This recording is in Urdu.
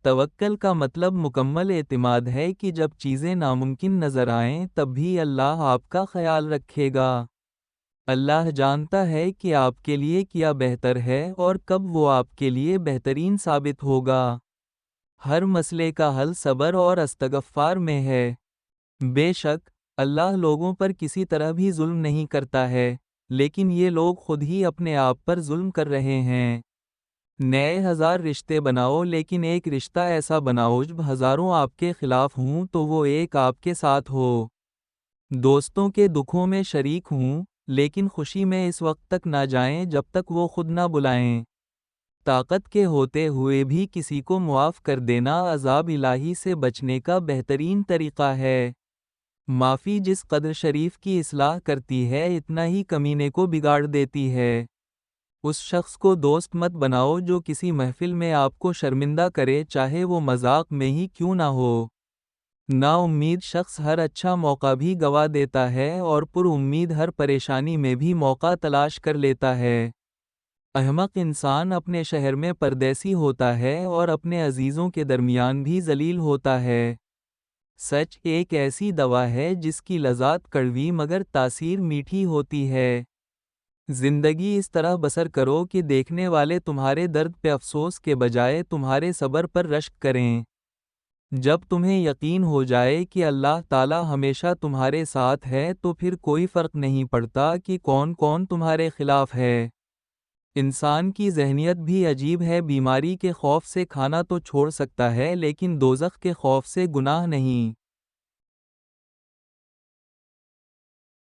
توکل کا مطلب مکمل اعتماد ہے کہ جب چیزیں ناممکن نظر آئیں تب بھی اللہ آپ کا خیال رکھے گا۔ اللہ جانتا ہے کہ آپ کے لیے کیا بہتر ہے اور کب وہ آپ کے لیے بہترین ثابت ہوگا۔ ہر مسئلے کا حل صبر اور استغفار میں ہے۔ بے شک، اللہ لوگوں پر کسی طرح بھی ظلم نہیں کرتا ہے، لیکن یہ لوگ خود ہی اپنے آپ پر ظلم کر رہے ہیں۔ نئے 1000 رشتے بناؤ لیکن ایک رشتہ ایسا بناؤ جب ہزاروں آپ کے خلاف ہوں تو وہ ایک آپ کے ساتھ ہو۔ دوستوں کے دکھوں میں شریک ہوں، لیکن خوشی میں اس وقت تک نہ جائیں جب تک وہ خود نہ بلائیں۔ طاقت کے ہوتے ہوئے بھی کسی کو معاف کر دینا عذاب الہی سے بچنے کا بہترین طریقہ ہے۔ معافی جس قدر شریف کی اصلاح کرتی ہے اتنا ہی کمینے کو بگاڑ دیتی ہے۔ اس شخص کو دوست مت بناؤ جو کسی محفل میں آپ کو شرمندہ کرے، چاہے وہ مذاق میں ہی کیوں نہ ہو۔ نا امید شخص ہر اچھا موقع بھی گوا دیتا ہے اور پر امید ہر پریشانی میں بھی موقع تلاش کر لیتا ہے۔ احمق انسان اپنے شہر میں پردیسی ہوتا ہے اور اپنے عزیزوں کے درمیان بھی ذلیل ہوتا ہے۔ سچ ایک ایسی دوا ہے جس کی لذات کڑوی مگر تاثیر میٹھی ہوتی ہے۔ زندگی اس طرح بسر کرو کہ دیکھنے والے تمہارے درد پہ افسوس کے بجائے تمہارے صبر پر رشک کریں۔ جب تمہیں یقین ہو جائے کہ اللہ تعالی ہمیشہ تمہارے ساتھ ہے تو پھر کوئی فرق نہیں پڑتا کہ کون کون تمہارے خلاف ہے۔ انسان کی ذہنیت بھی عجیب ہے، بیماری کے خوف سے کھانا تو چھوڑ سکتا ہے لیکن دوزخ کے خوف سے گناہ نہیں۔